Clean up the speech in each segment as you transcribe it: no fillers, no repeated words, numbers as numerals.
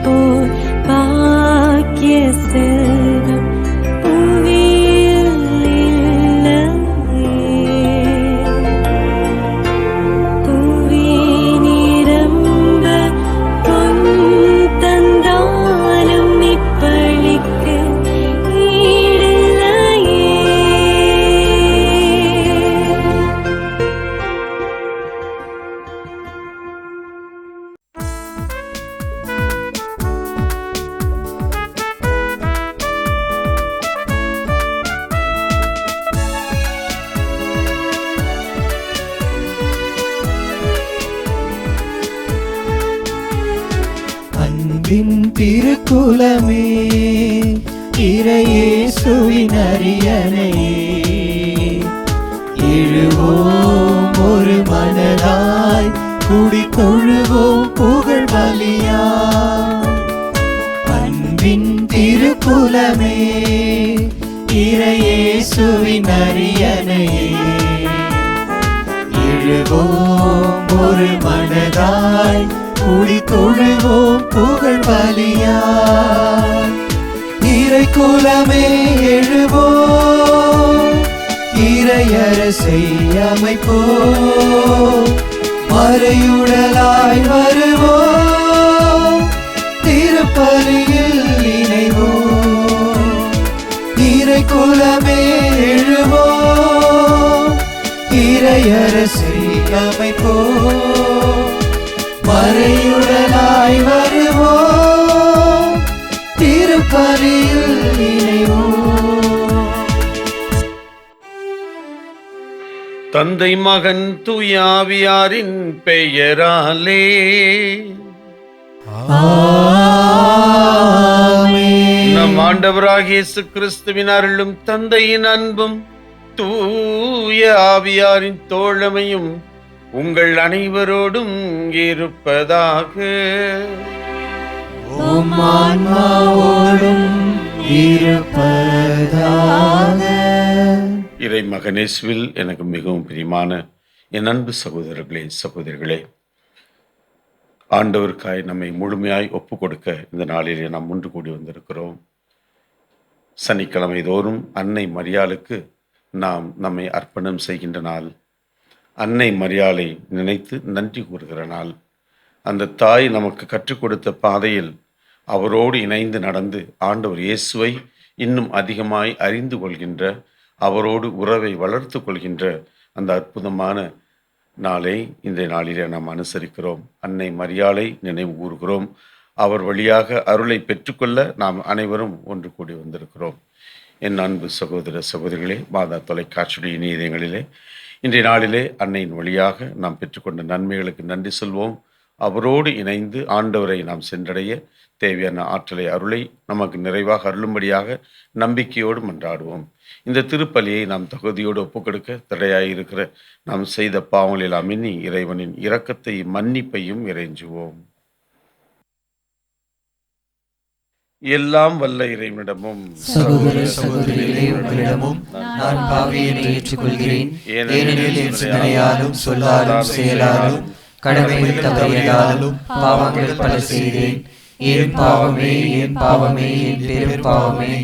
போல் பாக்கிய செல்வம் புவியில் இல்லையே. புவி நிரம்ப பொன் தந்தாலும் இப்பளிக்கு ஈடில்லையே. அன்பின் திருக்குலமே, இறையேசுவின் அரியணையே, எழுவோம் ஒரு மனதாய், குடி தொழுவோம் புகழ் பலியா. அன்பின் திருக்குலமே, இறையேசுவின் அரியணையே, எழுவோம் ஒரு மனதாய், குடி தொழுவோம் புகழ் பலியாய். இறை குலமே எழுவோம், இறையரசை அமைப்போம், மறையுடலாய் வருவோம், திருப்பலியில் இணைவோம். இறை குலமே எழுவோம், இறையரசை அமைப்போம், மறையுடலாய் வருவோம், திருப்பலியில் இணைவோம். தந்தை மகன் தூய ஆவியாரின் பெயராலே ஆமென். நம் ஆண்டவராகிய இயேசு கிறிஸ்துவின் அருளும் தந்தையின் அன்பும் தூய ஆவியாரின் தோழமையும் உங்கள் அனைவரோடும் இருப்பதாக. உம் ஆன்மாவோடும் இருப்பதாக. இறை மகனேசுவில் எனக்கு மிகவும் பிரியமான என் அன்பு சகோதரர்களே சகோதரிகளே, ஆண்டவருக்காய் நம்மை முழுமையாய் ஒப்பு கொடுக்க இந்த நாளிலே நாம் ஒன்று கூடி வந்திருக்கிறோம். சனிக்கிழமை தோறும் அன்னை மரியாளுக்கு நாம் நம்மை அர்ப்பணம் செய்கின்ற நாள். அன்னை மரியாளை நினைத்து நன்றி கூறுகிற நாள். அந்த தாய் நமக்கு கற்றுக் கொடுத்த பாதையில் அவரோடு இணைந்து நடந்து ஆண்டவர் இயேசுவை இன்னும் அதிகமாய் அறிந்து கொள்கின்ற, அவரோடு உறவை வளர்த்து கொள்கின்ற அந்த அற்புதமான நாளை இன்றைய நாளிலே நாம் அனுசரிக்கிறோம். அன்னை மரியாளை நினைவு கூறுகிறோம். அவர் வழியாக அருளை பெற்றுக்கொள்ள நாம் அனைவரும் ஒன்று கூடி வந்திருக்கிறோம். என் அன்பு சகோதர சகோதரிகளே, மாதா தொலைக்காட்சியுடைய இணையங்களிலே இன்றைய நாளிலே அன்னையின் வழியாக நாம் பெற்றுக்கொண்ட நன்மைகளுக்கு நன்றி சொல்வோம். அவரோடு இணைந்து ஆண்டவரை நாம் சென்றடைய தேவையான ஆற்றலை, அருளை நமக்கு நிறைவாக அருளும்படியாக நம்பிக்கையோடு மன்றாடுவோம். இந்த திருப்பலியை நாம் தகுதியோடு ஒப்புக்கொடுக்க தடையாயிருக்கிற நாம் செய்த பாவங்களில் அமினி இறைவனின் இரக்கத்தையும் மன்னிப்பையும் இறைஞ்சுவோம். எல்லாம் வல்ல இறைவனிடமும் சகோதர சகோதரிகளே, உங்களிடமும் நான் பாவியை ஏற்றுக்கொள்கிறேன். ஏனெனில் என் சிந்தனையாலும் சொல்லாலும் செயலாலும் கடமையில் தவறியதாலும் பாவங்கள் பல செய்தேன். என் பாவமே, என் பாவமே, என் பெரும் பாவமே.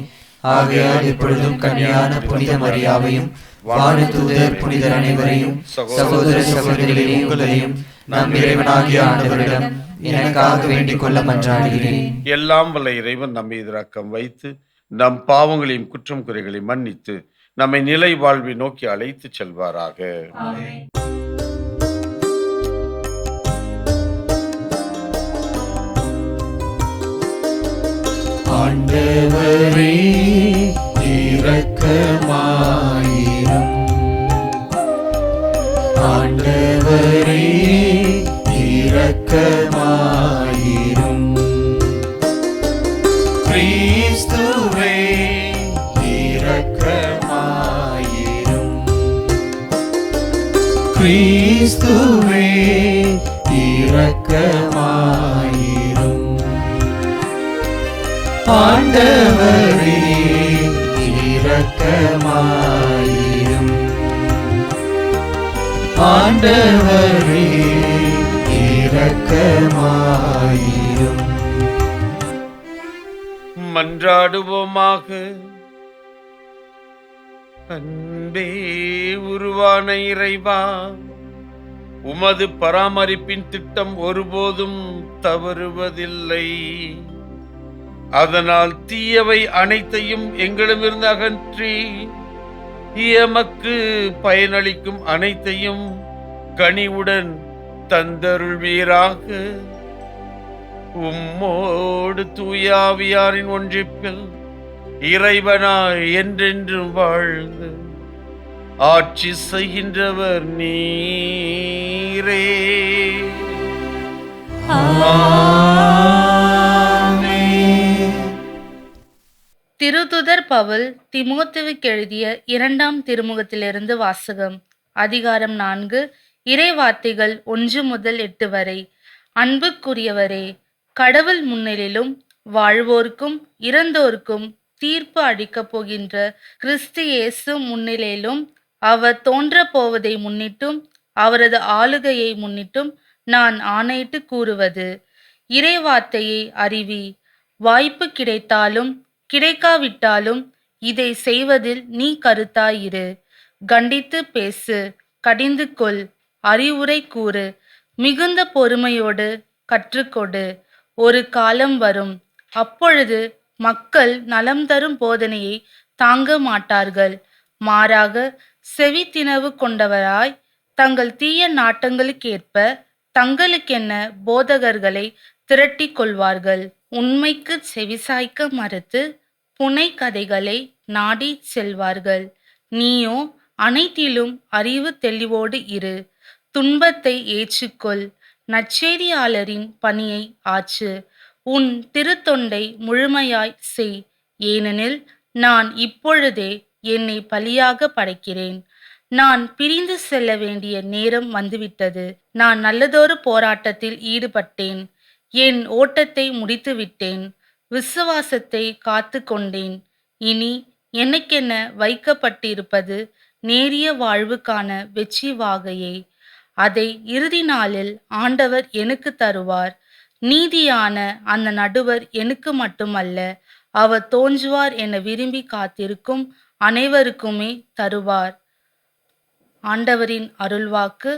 ஆகையால் எப்பொழுதும் கன்னியான புனித மரியாவையும் வானதூதர் புனிதர் அனைவரையும் சகோதர சகோதரிகளே உங்களையும் நம் இறைவனாகிய ஆண்டவரிடம் எனக்காக வேண்டிக் கொள்ள மன்றாடுகிறேன். எல்லாம் வல்ல இறைவன் நம்மை இரக்கம் வைத்து நம் பாவங்களையும் குற்றம் குறைகளையும் மன்னித்து நம்மை நிலை வாழ்வை நோக்கி அழைத்து செல்வாராக. ஆண்டவரே இரக்கமாயிரும். ஆண்டவரே இரக்கமாயிரும். கிறிஸ்துவே இரக்கமாயிரும். கிறிஸ்துவே இரக்கமாயிரும். ஆண்டவரே இரக்கமாயிரும். ஆண்டவரே இரக்கமாயிரும். மன்றாடுவோமாக. அன்பே உருவான இறைவா, உமது பராமரிப்பின் திட்டம் ஒருபோதும் தவறுவதில்லை. அதனால் தீயவை அனைத்தையும் எங்களிடமிருந்து அகற்றி எமக்கு பயனளிக்கும் அனைத்தையும் கனிவுடன் தந்தருள்வீராக. உம்மோடு தூயாவியாரின் ஒன்றிப்பில் இறைவனாய் என்றென்றும் வாழ்ந்து ஆட்சி செய்கின்றவர் நீரே. திருத்துதர் பவுல் தீமோத்தேயுவுக்கு எழுதிய 2ஆம் திருமுகத்திலிருந்து வாசகம். அதிகாரம் 4, இறைவார்த்தைகள் 1 முதல் 8 வரை. அன்புக்குரியவரே, கடவுள் முன்னிலையிலும் வாழ்வோர்க்கும் இறந்தோர்க்கும் தீர்ப்பு அளிக்கப் போகின்ற கிறிஸ்து இயேசு முன்னிலையிலும் அவர் தோன்றப் போவதை முன்னிட்டும் அவரது ஆளுகையை முன்னிட்டும் நான் ஆணையிட்டு கூறுவது, இறைவார்த்தையை அறிவி. வாய்ப்பு கிடைத்தாலும் கிடைக்காவிட்டாலும் இதை செய்வதில் நீ கருத்தாயிரு. கண்டித்து பேசு, கடிந்து கொள், அறிவுரை கூறு, மிகுந்த பொறுமையோடு கற்றுக்கொடு. ஒரு காலம் வரும், அப்பொழுது மக்கள் நலம் தரும் போதனையை தாங்க மாட்டார்கள். மாறாக செவித்தினவு கொண்டவராய் தங்கள் தீய நாட்டங்களுக்கேற்ப தங்களுக்கென்ன போதகர்களை திரட்டி கொள்வார்கள். உண்மைக்கு செவிசாய்க்க மறுத்து புனை கதைகளை நாடி செல்வார்கள். நீயோ அனைத்திலும் அறிவு தெளிவோடு இரு. துன்பத்தை ஏற்றுக்கொள், நற்செய்தியாளரின் பணியை ஆற்று, உன் திருத்தொண்டை முழுமையாய் செய். ஏனெனில் நான் இப்பொழுதே என்னை பலியாக படைக்கிறேன். நான் பிரிந்து செல்ல வேண்டிய நேரம் வந்துவிட்டது. நான் நல்லதொரு போராட்டத்தில் ஈடுபட்டேன், என் ஓட்டத்தை முடித்துவிட்டேன், விசுவாசத்தை காத்து கொண்டேன். இனி எனக்கென வைக்கப்பட்டிருப்பது நேரிய வாழ்வுக்கான வெற்றி வாகையே. அதை இறுதி நாளில் ஆண்டவர் எனக்கு தருவார். நீதியான அந்த நடுவர் எனக்கு மட்டுமல்ல, அவர் தோன்றுவார் என விரும்பி காத்திருக்கும் அனைவருக்குமே தருவார். ஆண்டவரின் அருள்வாக்கு.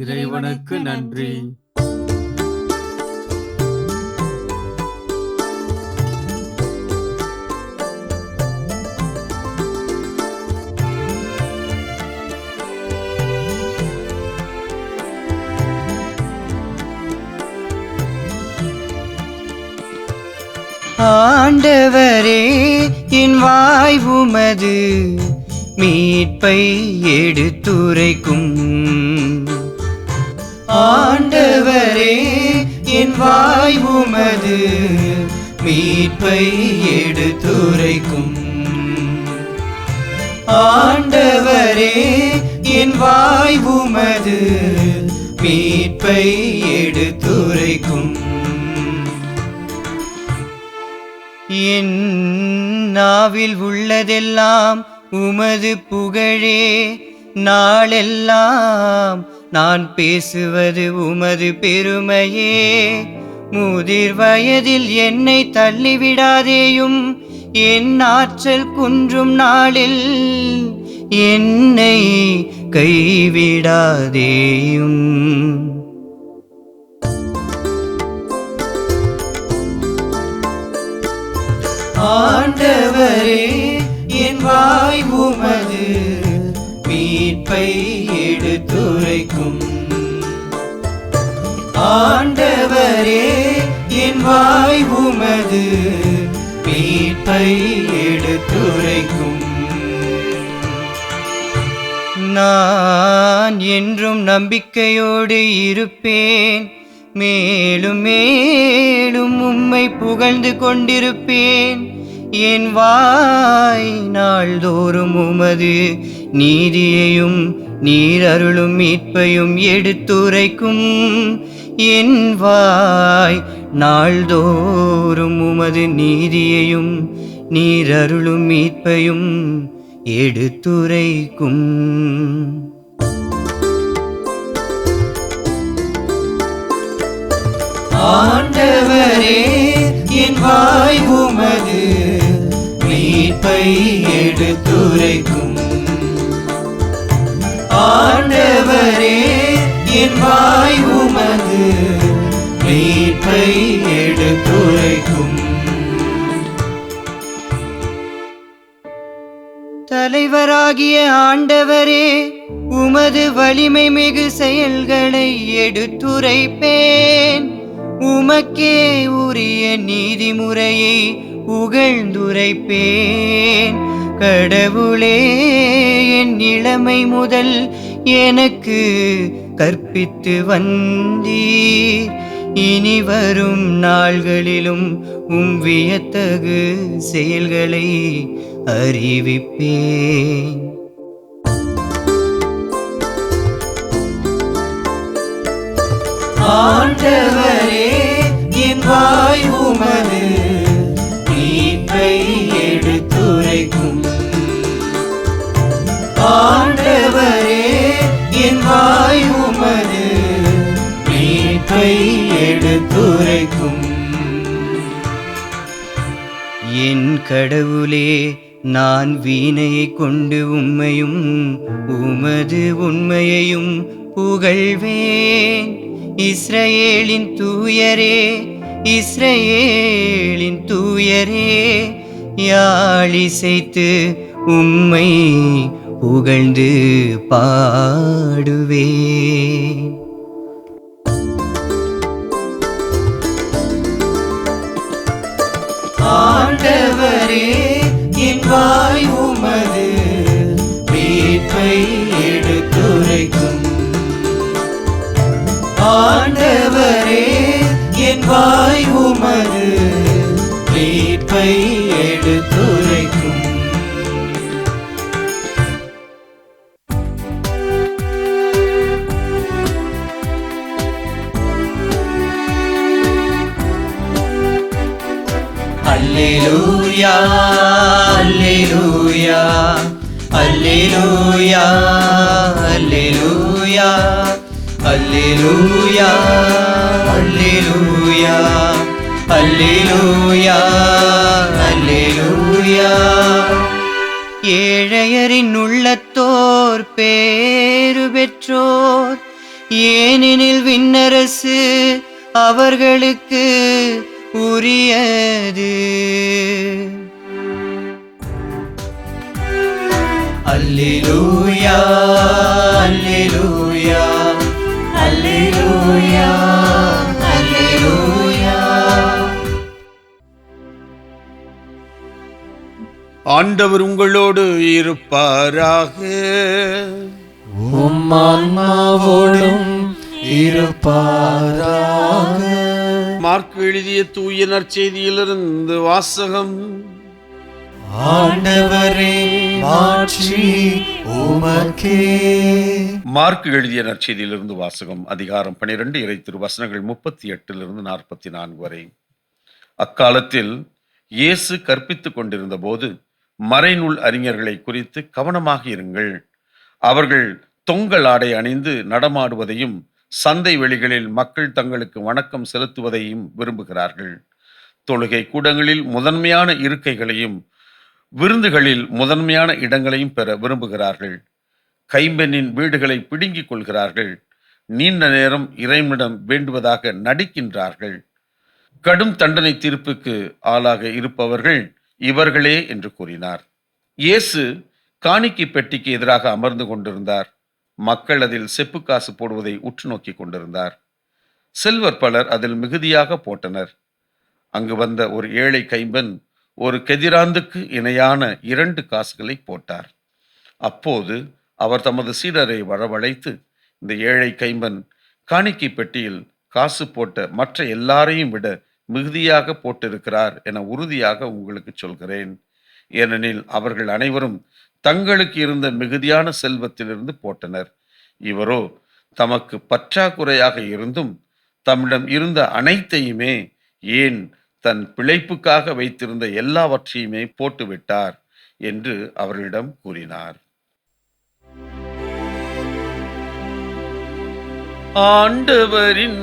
இறைவனுக்கு நன்றி. ஆண்டவரே, என் வாய் உமது மீட்பை எடுத்துரைக்கும். ஆண்டவரே, என் வாய் உமது மீட்பை எடுத்துரைக்கும். ஆண்டவரே, என் வாய் உமது மீட்பை எடுத்துரைக்கும். என் நாவில் உள்ளதெல்லாம் உமது புகழே. நாளெல்லாம் நான் பேசுவது உமது பெருமையே. முதிர் வயதில் என்னை தள்ளிவிடாதேயும், என் ஆற்றல் குன்றும் நாளில் என்னை கைவிடாதேயும். ஆண்டவரே, என் வாய் உமது மீட்பை எடுத்துரைக்கும். ஆண்டவரே, என் வாய் உமது மீட்பை எடுத்துரைக்கும். நான் என்றும் நம்பிக்கையோடு இருப்பேன், மேலும் மேலும் உம்மை புகழ்ந்து கொண்டிருப்பேன். என் வாய் நாள்தோறும் உமது நீதியையும் நீர் அருளும் மீட்பையும் எடுத்துரைக்கும். என் வாய் நாள்தோறும் உமது நீதியையும் நீர் அருளும் மீட்பையும் எடுத்துரைக்கும். ஆண்டவரே, என் வாய் உமது எடுத்துரைக்கும். ஆண்டவரே, என் வாய் உமது மீட்பை எடுத்துரைக்கும். தலைவராகிய ஆண்டவரே, உமது வலிமை மிகு செயல்களை எடுத்துரைப்பேன். உமக்கே உரிய நீதிமுறையை புகழ்ந்துரைப்பேன். கடவுளே, என் இளமை முதல் எனக்கு கற்பித்து வந்தீர். இனி வரும் நாள்களிலும் வியத்தகு செயல்களை அறிவிப்பேன். ஆண்டவரே, என் வாய் உமது மீட்பை எடுத்துரைக்கும். ஆண்டவரே, என் வாய் உமது மீட்பை எடுத்துரைக்கும். என் கடவுளே, நான் வீணையை கொண்டு உம்மையும் உமது உண்மையையும் புகழ்வேன். இஸ்ரவேலின் தூயரே, இஸ்ரவேலின் தூயரே, யாழிசைத்து உம்மை புகழ்ந்து பாடுவேன். ஆண்டவரே, என் வாய் உமது மீட்பை எடுத்துரைக்கும். ஆண்டவரே, என் வாய் உமது மீட்பை எடுத்துரைக்கும். அல்லேலூயா, அல்லேலூயா, அல்லேலூயா, அல்லேலூயா, அல்லேலூயா, அல்லேலூயா, அல்லேலூயா, அல்லேலூயா. ஏழையரின் உள்ளத்தோர் பேறு பெற்றோர், ஏனெனில் விண்ணரசு அவர்களுக்கு உரியது. அல்லேலூயா, அல்லேலூயா, அல்லேலூயா, அல்லேலூயா. ஆண்டவர் உங்களோடு இருப்பாராக. உம் ஆன்மாவோடும் இருப்பாராக. மார்க்கு எழுதிய தூய நற்செய்தியிலிருந்து வாசகம். ஆண்டவரே, மாட்சி உமக்கே. மார்க்கு எழுதிய நற்செய்தியிலிருந்து வாசகம். அதிகாரம் 12, இறை திருவசனங்கள் 38 44 வரை. அக்காலத்தில் இயேசு கற்பித்துக் கொண்டிருந்த போது மறைநூல் அறிஞர்களை குறித்து கவனமாக இருங்கள். அவர்கள் தொங்கல் ஆடை அணிந்து நடமாடுவதையும் சந்தை வெளிகளில் மக்கள் தங்களுக்கு வணக்கம் செலுத்துவதையும் விரும்புகிறார்கள். தொழுகை கூடங்களில் முதன்மையான இருக்கைகளையும் விருந்துகளில் முதன்மையான இடங்களையும் பெற விரும்புகிறார்கள். கைம்பெண்ணின் வீடுகளை பிடுங்கிக் கொள்கிறார்கள். நீண்ட நேரம் இறைவனிடம் வேண்டுவதாக நடிக்கின்றார்கள். கடும் தண்டனை தீர்ப்புக்கு ஆளாக இருப்பவர்கள் இவர்களே என்று கூறினார். இயேசு காணிக்கை பெட்டிக்கு எதிராக அமர்ந்து கொண்டிருந்தார். மக்கள் அதில் செப்பு காசு போடுவதை உற்று நோக்கி கொண்டிருந்தார். செல்வர் பலர் அதில் மிகுதியாக போட்டனர். அங்கு வந்த ஒரு ஏழை கைம்பெண் ஒரு கெதிராந்துக்கு இணையான 2 காசுகளை போட்டார். அப்போது அவர் தமது சீடரை வரவழைத்து, இந்த ஏழை கைம்பெண் காணிக்கை பெட்டியில் காசு போட்ட மற்ற எல்லாரையும் விட மிகுதியாக போட்டிருக்கிறார் என உறுதியாக உங்களுக்கு சொல்கிறேன். ஏனெனில் அவர்கள் அனைவரும் தங்களுக்கு இருந்த மிகுதியான செல்வத்திலிருந்து போட்டனர். இவரோ தமக்கு பற்றாக்குறையாக இருந்தும் தம்மிடம் இருந்த அனைத்தையுமே, ஏன் தன் பிழைப்புக்காக வைத்திருந்த எல்லாவற்றையுமே போட்டுவிட்டார் என்று அவர்களிடம் கூறினார். ஆண்டவரின்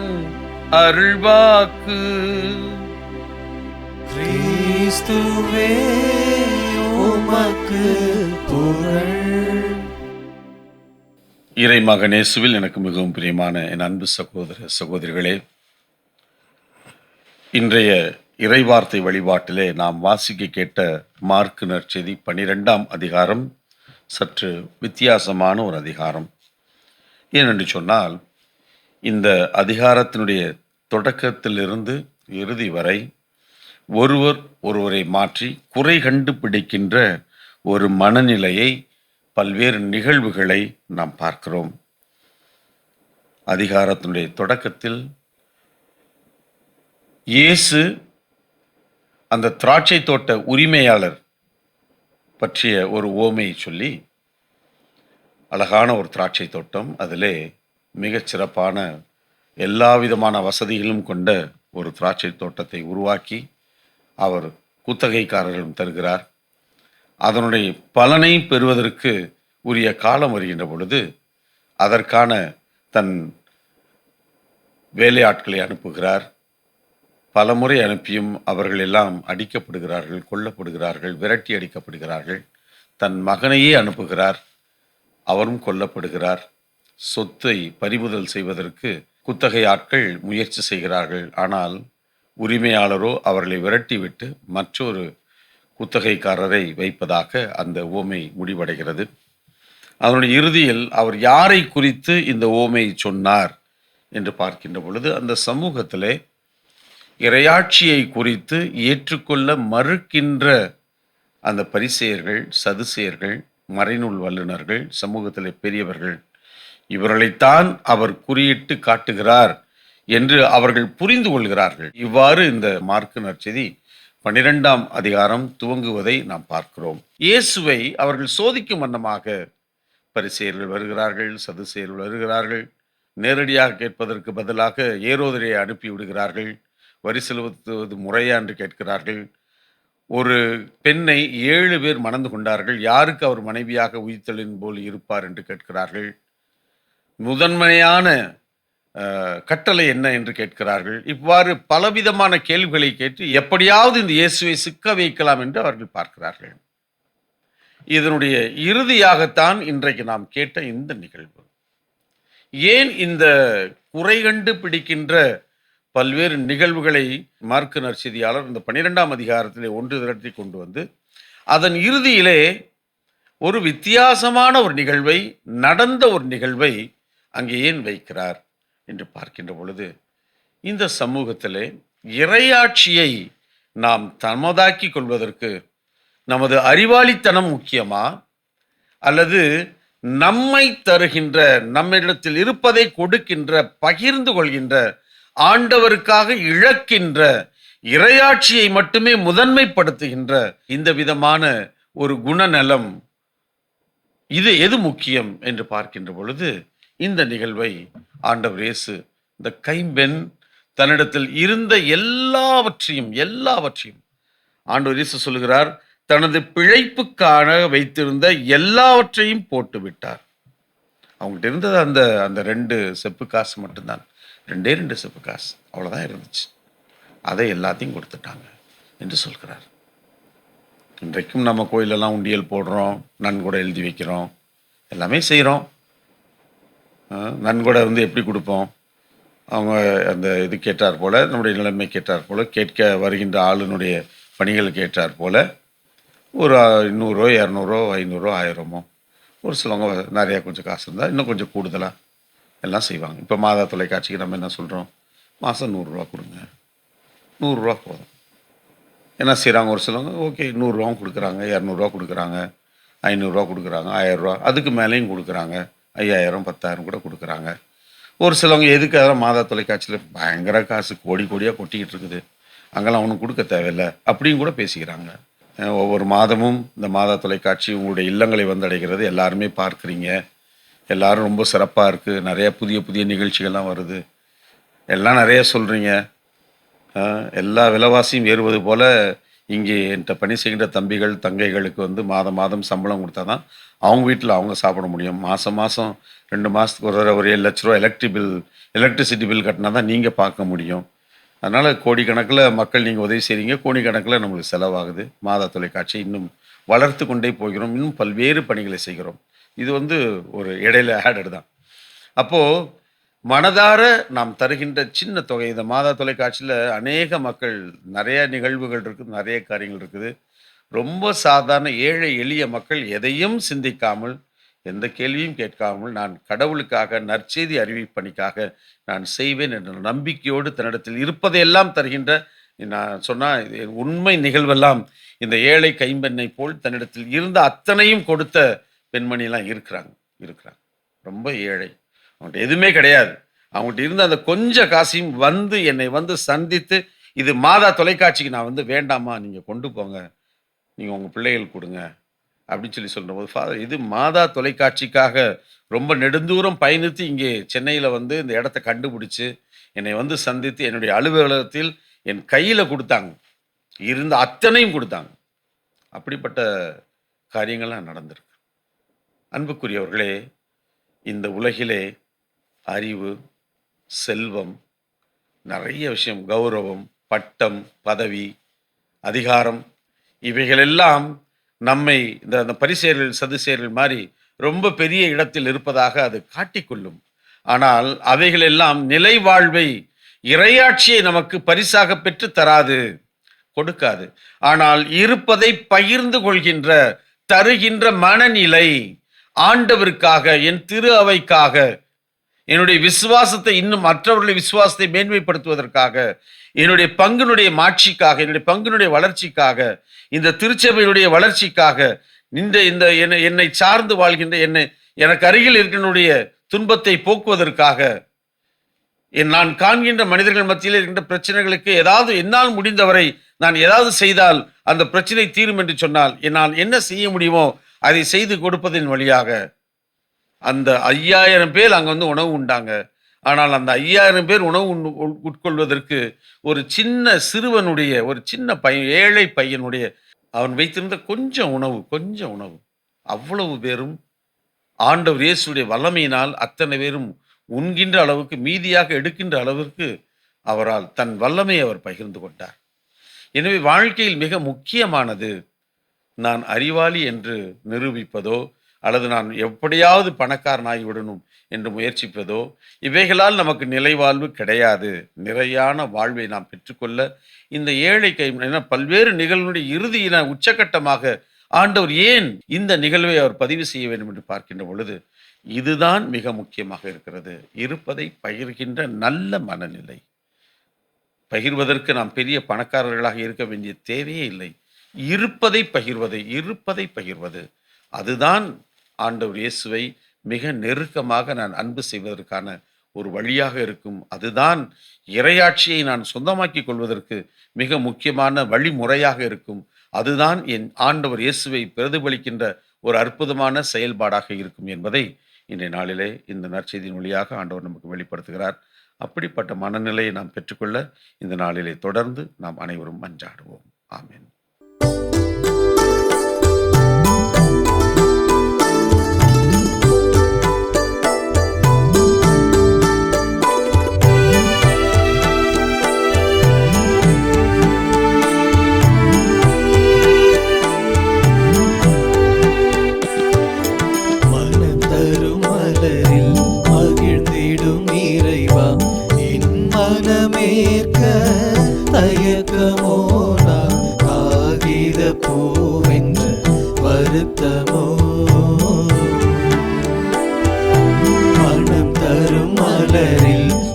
அருள்வாக்கு. கிறிஸ்துவே உமக்கு புகழ். இறை மகனேசுவில் எனக்கு மிகவும் பிரியமான என் அன்பு சகோதர சகோதரிகளே, இன்றைய இறைவார்த்தை வழிபாட்டிலே நாம் வாசிக்க கேட்ட மார்க்கு நற்செய்தி 12ஆம் அதிகாரம் சற்று வித்தியாசமான ஒரு அதிகாரம். ஏனென்று சொன்னால், இந்த அதிகாரத்தினுடைய தொடக்கத்திலிருந்து இறுதி வரை ஒருவர் ஒருவரை மாற்றி குறை கண்டுபிடிக்கின்ற ஒரு மனநிலையை, பல்வேறு நிகழ்வுகளை நாம் பார்க்கிறோம். அதிகாரத்தினுடைய தொடக்கத்தில் இயேசு அந்த திராட்சை தோட்ட உரிமையாளர் பற்றிய ஒரு உவமையை சொல்லி, அழகான ஒரு திராட்சை தோட்டம், அதிலே மிகச் சிறப்பான எல்லா விதமான வசதிகளும் கொண்ட ஒரு திராட்சை தோட்டத்தை உருவாக்கி அவர் குத்தகைக்காரர்களும் தருகிறார். அதனுடைய பலனை பெறுவதற்கு உரிய காலம் வருகின்ற பொழுது அதற்கான தன் வேலையாட்களை அனுப்புகிறார். பலமுறை அனுப்பியும் அவர்கள் எல்லாம் அடிக்கப்படுகிறார்கள், கொல்லப்படுகிறார்கள், விரட்டி அடிக்கப்படுகிறார்கள். தன் மகனையே அனுப்புகிறார், அவரும் கொல்லப்படுகிறார். சொத்தை பறிமுதல் செய்வதற்கு குத்தகை ஆட்கள் முயற்சி செய்கிறார்கள். ஆனால் உரிமையாளரோ அவர்களை விரட்டிவிட்டு மற்றொரு குத்தகைக்காரரை வைப்பதாக அந்த உவமை முடிவடைகிறது. அதனுடைய இறுதியில் அவர் யாரை குறித்து இந்த உவமையை சொன்னார் என்று பார்க்கின்ற பொழுது, அந்த சமூகத்திலே இறையாட்சியை குறித்து ஏற்றுக்கொள்ள மறுக்கின்ற அந்த பரிசேயர்கள், சதுசேயர்கள், மறைநூல் வல்லுநர்கள், சமூகத்திலே பெரியவர்கள், இவர்களைத்தான் அவர் குறியிட்டு காட்டுகிறார் என்று அவர்கள் புரிந்து கொள்கிறார்கள். இவ்வாறு இந்த மார்க்கு நற்செய்தி 12ஆம் அதிகாரம் துவங்குவதை நாம் பார்க்கிறோம். இயேசுவை அவர்கள் சோதிக்கும் வண்ணமாக பரிசேயர்கள் வருகிறார்கள், சதுசேயர்கள் வருகிறார்கள். நேரடியாக கேட்பதற்கு பதிலாக ஏரோதரை அனுப்பி விடுகிறார்கள். வரி செலுத்துவது முறையா என்று கேட்கிறார்கள். ஒரு பெண்ணை 7 பேர் மணந்து கொண்டார்கள், யாருக்கு அவர் மனைவியாக உயிர்த்தெழும் போல் இருப்பார் என்று கேட்கிறார்கள். முதன்மையான கட்டளை என்ன என்று கேட்கிறார்கள். இவ்வாறு பலவிதமான கேள்விகளை கேட்டு எப்படியாவது இந்த இயேசுவை சிக்க வைக்கலாம் என்று அவர்கள் பார்க்கிறார்கள். இதனுடைய இறுதியாகத்தான் இன்றைக்கு நாம் கேட்ட இந்த நிகழ்வு. ஏன் இந்த குறை கண்டு பிடிக்கின்ற பல்வேறு நிகழ்வுகளை மார்க்கு நற்செய்தியாளர் இந்த 12ஆம் அதிகாரத்திலே ஒன்று திரட்டி கொண்டு வந்து அதன் இறுதியிலே ஒரு வித்தியாசமான ஒரு நிகழ்வை, நடந்த ஒரு நிகழ்வை அங்கே ஏன் வைக்கிறார் என்று பார்க்கின்ற பொழுது, இந்த சமூகத்திலே இறையாட்சியை நாம் தமதாக்கி கொள்வதற்கு நமது அறிவாளித்தனம் முக்கியமா, அல்லது நம்மை தருகின்ற, நம்மிடத்தில் இருப்பதை கொடுக்கின்ற, பகிர்ந்து கொள்கின்ற, ஆண்டவருக்காக இழக்கின்ற, இறையாட்சியை மட்டுமே முதன்மைப்படுத்துகின்ற இந்த விதமான ஒரு குணநலம், இது எது முக்கியம் என்று பார்க்கின்ற பொழுது, இந்த நிகழ்வை ஆண்டவர் இயேசு, இந்த கைம்பெண் தன்னிடத்தில் இருந்த எல்லாவற்றையும் ஆண்டவர் இயேசு சொல்கிறார், தனது பிழைப்புக்கான வைத்திருந்த எல்லாவற்றையும் போட்டு விட்டார். அவங்கள்ட்ட இருந்தது அந்த 2 செப்பு காசு மட்டும்தான், 2 செப்பு காசு, அவ்வளோதான் இருந்துச்சு. அதை எல்லாத்தையும் கொடுத்துட்டாங்க என்று சொல்கிறார். இன்றைக்கும் நம்ம கோயிலெல்லாம் உண்டியல் போடுறோம், நன்கொடை எழுதி வைக்கிறோம், எல்லாமே செய்கிறோம். நன்கொடை எப்படி கொடுப்போம்? அவங்க அந்த இது கேட்டார் போல், நம்முடைய நிலைமை கேட்டார் போல், கேட்க வருகின்ற ஆளுனுடைய பணிகளுக்கு ஏற்றார் போல் ஒரு 100, 200, 500, 1000 ஒரு சிலவங்க நிறையா கொஞ்சம் காசு இருந்தால் இன்னும் கொஞ்சம் கூடுதலாக எல்லாம் செய்வாங்க. இப்போ மாதா தொலைக்காட்சிக்கு நம்ம என்ன சொல்கிறோம், மாதம் 100 ரூபா கொடுங்க, 100 ரூபா போதும். என்ன செய்கிறாங்க ஒரு சிலவங்க, ஓகே 100 ரூபாவும் கொடுக்குறாங்க, 200 ரூபா கொடுக்குறாங்க, 500 ரூபா கொடுக்குறாங்க, 1000 ரூபா, அதுக்கு மேலேயும் கொடுக்குறாங்க, 5000, 10,000 கூட கொடுக்குறாங்க. ஒரு சிலவங்க எதுக்கு அதெல்லாம் மாதா தொலைக்காட்சியில் பயங்கர காசு கோடியாக கொட்டிக்கிட்டு இருக்குது, அங்கெல்லாம் ஒன்றும் கொடுக்க தேவையில்லை அப்படின்னு கூட பேசிக்கிறாங்க. ஒவ்வொரு மாதமும் இந்த மாதா தொலைக்காட்சி உங்களுடைய இல்லங்களை வந்தடைகிறது, எல்லாருமே பார்க்குறீங்க, எல்லாரும் ரொம்ப சிறப்பாக இருக்குது, நிறைய புதிய நிகழ்ச்சிகள்லாம் வருது, எல்லாம் நிறைய சொல்கிறீங்க. எல்லா விலைவாசியும் ஏறுவது போல் இங்கே என்கிட்ட பணி செய்கின்ற தம்பிகள் தங்கைகளுக்கு மாதம் சம்பளம் கொடுத்தா தான் அவங்க வீட்டில் அவங்க சாப்பிட முடியும். மாதம் 2 மாதத்துக்கு ஒரு 7 லட்ச ரூபா எலக்ட்ரிசிட்டி பில் கட்டினா தான் நீங்கள் பார்க்க முடியும். அதனால் கோடிக்கணக்கில் மக்கள் நீங்கள் உதவி செய்கிறீங்க, கோடிக்கணக்கில் நம்மளுக்கு செலவாகுது. மாதா தொலைக்காட்சி இன்னும் வளர்த்து கொண்டே போகிறோம். இன்னும் பல்வேறு பணிகளை செய்கிறோம். இது ஒரு இடையில ஆடட் தான். அப்போது மனதார நாம் தருகின்ற சின்ன தொகை, இந்த மாதா தொலைக்காட்சியில் அநேக மக்கள், நிறைய நிகழ்வுகள் இருக்குது, நிறைய காரியங்கள் இருக்குது. ரொம்ப சாதாரண ஏழை எளிய மக்கள் எதையும் சிந்திக்காமல், எந்த கேள்வியும் கேட்காமல், நான் கடவுளுக்காக நற்செய்தி அறிவிப்பணிக்காக நான் செய்வேன் என்ற நம்பிக்கையோடு தன்னிடத்தில் இருப்பதையெல்லாம் தருகின்ற, நான் சொன்னால் உண்மை நிகழ்வெல்லாம், இந்த ஏழை கைம்பெண்ணை போல் தன்னிடத்தில் இருந்த அத்தனையும் கொடுத்த பெண்மணிலாம் இருக்கிறாங்க. ரொம்ப ஏழை, அவங்கள்ட்ட எதுவுமே கிடையாது. அவங்கள்ட்ட இருந்த அந்த கொஞ்ச காசையும் என்னை சந்தித்து, இது மாதா தொலைக்காட்சிக்கு நான் வேண்டாமா, நீங்கள் கொண்டு போங்க, நீங்கள் உங்கள் பிள்ளைகள் கொடுங்க அப்படின்னு சொல்கிற போது, ஃபாதர் இது மாதா தொலைக்காட்சிக்காக ரொம்ப நெடுந்தூரம் பயணித்து இங்கே சென்னையில் இந்த இடத்த கண்டுபிடிச்சி என்னை சந்தித்து என்னுடைய அலுவலகத்தில் என் கையில் கொடுத்தாங்க, இருந்த அத்தனையும் கொடுத்தாங்க. அப்படிப்பட்ட காரியங்கள்லாம் நடந்திருக்கு. அன்புக்குரியவர்களே, இந்த உலகிலே அறிவு, செல்வம், நிறைய விஷயம், கௌரவம், பட்டம், பதவி, அதிகாரம், இவைகளெல்லாம் நம்மை இந்த பரிசேயர்கள் சதுசேயர்கள் மாதிரி ரொம்ப பெரிய இடத்தில் இருப்பதாக அது காட்டிக்கொள்ளும். ஆனால் அவைகளெல்லாம் நிலை வாழ்வை, இறையாட்சியை நமக்கு பரிசாக பெற்று தராது, கொடுக்காது. ஆனால் இருப்பதை பகிர்ந்து கொள்கின்ற, தருகின்ற மனநிலை, ஆண்டவருக்காக, என் திரு அவைக்காக, என்னுடைய விசுவாசத்தை இன்னும் மற்றவர்களுடைய விசுவாசத்தை மேன்மைப்படுத்துவதற்காக, என்னுடைய பங்கினுடைய மாட்சிக்காக, என்னுடைய பங்கினுடைய வளர்ச்சிக்காக, இந்த திருச்சபையினுடைய வளர்ச்சிக்காக, இந்த என்னை சார்ந்து வாழ்கின்ற, எனக்கு அருகில் இருக்கின்ற துன்பத்தை போக்குவதற்காக, நான் காண்கின்ற மனிதர்கள் மத்தியில் இருக்கின்ற பிரச்சனைகளுக்கு ஏதாவது என்னால் முடிந்தவரை நான் ஏதாவது செய்தால் அந்த பிரச்சனை தீரும் என்று சொன்னால், என்னால் என்ன செய்ய முடியுமோ அதை செய்து கொடுப்பதன் வழியாக அந்த 5000 பேர் அங்கே உணவு உண்டாங்க. ஆனால் அந்த 5000 பேர் உணவு உட்கொள்வதற்கு ஒரு சின்ன சிறுவனுடைய, ஒரு சின்ன பையன், ஏழை பையனுடைய, அவன் வைத்திருந்த கொஞ்சம் உணவு அவ்வளவு பேரும் ஆண்டவர் இயேசுடைய வல்லமையினால் அத்தனை பேரும் உண்கின்ற அளவுக்கு, மீதியாக எடுக்கின்ற அளவிற்கு அவரால் தன் வல்லமையை அவர் பகிர்ந்து கொண்டார். எனவே வாழ்க்கையில் மிக முக்கியமானது, நான் அறிவாளி என்று நிரூபிப்பதோ, அல்லது நான் எப்படியாவது பணக்காரனாகிவிடணும் என்று முயற்சிப்பதோ, இவைகளால் நமக்கு நிலைவாழ்வு கிடையாது. நிறையான வாழ்வை நாம் பெற்றுக்கொள்ள இந்த ஏழை பல்வேறு நிகழ்வுடைய இறுதியின உச்சகட்டமாக ஆண்டவர் ஏன் இந்த நிகழ்வை அவர் பதிவு செய்ய வேண்டும் என்று பார்க்கின்ற பொழுது, இதுதான் மிக முக்கியமாக இருக்கிறது. இருப்பதை பகிர்கின்ற நல்ல மனநிலை. பகிர்வதற்கு நாம் பெரிய பணக்காரர்களாக இருக்க வேண்டிய தேவையே இல்லை. இருப்பதை பகிர்வது, அதுதான் ஆண்டவர் இயேசுவை மிக நெருக்கமாக நான் அன்பு செய்வதற்கான ஒரு வழியாக இருக்கும். அதுதான் இறையாட்சியை நான் சொந்தமாக்கி கொள்வதற்கு மிக முக்கியமான வழிமுறையாக இருக்கும். அதுதான் என் ஆண்டவர் இயேசுவை பிரதிபலிக்கின்ற ஒரு அற்புதமான செயல்பாடாக இருக்கும் என்பதை இன்றைய நாளிலே இந்த நற்செய்தியின் வழியாக ஆண்டவர் நமக்கு வெளிப்படுத்துகிறார். அப்படிப்பட்ட மனநிலையை நாம் பெற்றுக்கொள்ள இந்த நாளிலே தொடர்ந்து நாம் அனைவரும் மன்றாடுவோம். ஆமென்.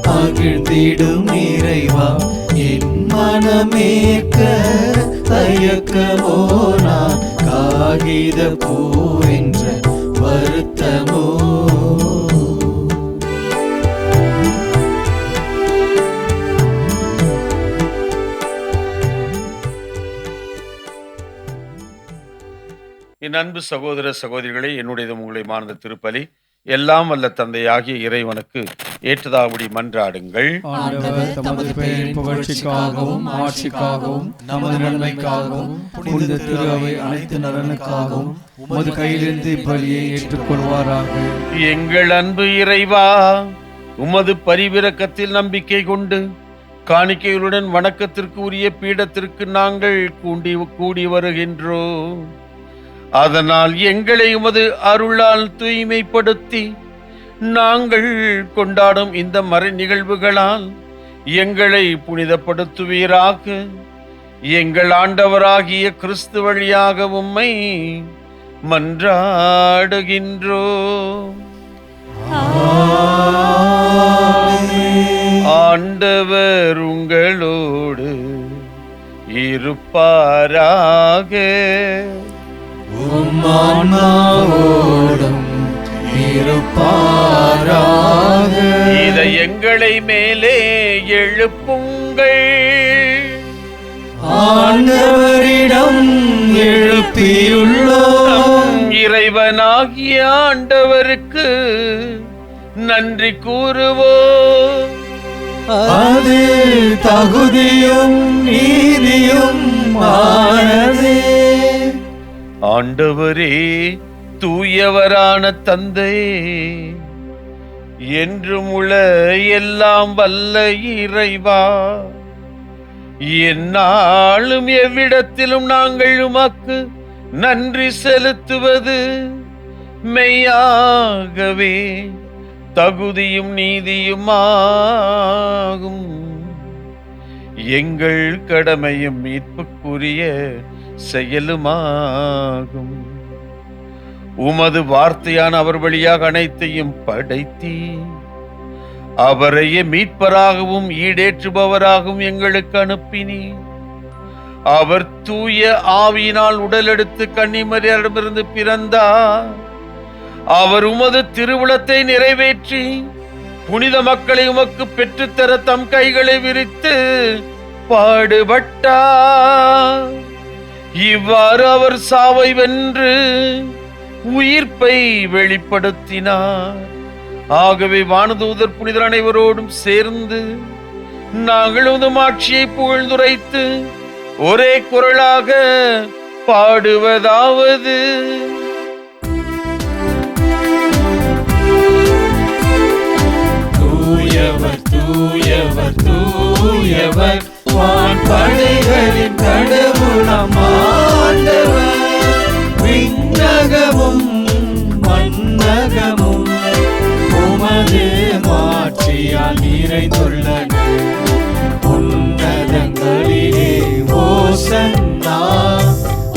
மகிழ்ந்திடும் இறைவா, என் மனமேற்க தயக்கமோ, நான் காகித பூ என்ற வருத்தமோ. என் அன்பு சகோதர சகோதரிகளே, என்னுடைய உங்களை மார்ந்த திருப்பலி எல்லாம் வல்ல தந்தையாகிய இறைவனுக்கு ஏற்றதாகும்படி மன்றாடுங்கள். ஆண்டவர் தமது பெயரின் புகழ்ச்சிக்காகவும் ஆட்சிக்காகவும் நமது நன்மைக்காகவும் புனித திரு அவை அனைத்து நலனுக்காகவும் உமது கையிலிருந்து இப்பலியை ஏற்றுக்கொள்வாராக. எங்கள் அன்பு இறைவா, உமது பரிவிரக்கத்தில் நம்பிக்கை கொண்டு காணிக்கைகளுடன் வணக்கத்திற்கு உரிய பீடத்திற்கு நாங்கள் கூடி வருகின்றோம். அதனால் எங்களை உமது அருளால் தூய்மைப்படுத்தி நாங்கள் கொண்டாடும் இந்த மறை நிகழ்வுகளால் எங்களை புனிதப்படுத்துவீராக. எங்கள் ஆண்டவராகிய கிறிஸ்து வழியாக உம்மை மன்றாடுகின்றோம். ஆண்டவர் உங்களோடு இருப்பாராக. உம் ஆன்மாவோடும் இருப்பாராக. இதை எங்களை மேலே எழுப்புங்கள். ஆண்டவரிடம் எழுப்பியுள்ளோம். இறைவனாகிய ஆண்டவருக்கு நன்றி கூறுவோம். அது தகுதியும் நீதியும் ஆனதே. ஆண்டவரே, தூயவரான தந்தை, என்றும் உள்ள எல்லாம் வல்ல இறைவா, எந்நாளும் எவ்விடத்திலும் நாங்கள் உமக்கு நன்றி செலுத்துவது மெய்யாகவே தகுதியும் நீதியுமாகும். எங்கள் கடமையும் மீட்புக்குரிய செயலுமாகும். உமது வார்த்தையான அவர் வழியாக அனைத்தையும் படைத்தீ அவரையே மீட்பராகவும் ஈடேற்றுபவராகவும் எங்களுக்கு அனுப்பினீ. அவர் தூய ஆவியினால் உடலெடுத்து கன்னிமரியிடமிருந்து பிறந்தார். அவர் உமது திருவுளத்தை நிறைவேற்றி புனித மக்களை உமக்கு பெற்றுத்தர தம் கைகளை விரித்து பாடுபட்டார். இவ்வாறு அவர் சாவை வென்று உயிர்ப்பை வெளிப்படுத்தினார். ஆகவே வானதூதர் புனிதர் அனைவரோடும் சேர்ந்து நாங்கள் உமது ஆட்சியை புகழ்ந்துரைத்து ஒரே குரலாக பாடுவதாவது: தூயவர் தூயவர் தூயவர் வான்படைகளின் கடவுளாம் ஆண்டவர். விண்ணகமும் மண்ணகமும் உமது மாட்சியால் நிறைந்துள்ளன. உன்னதங்களிலே ஓசன்னா,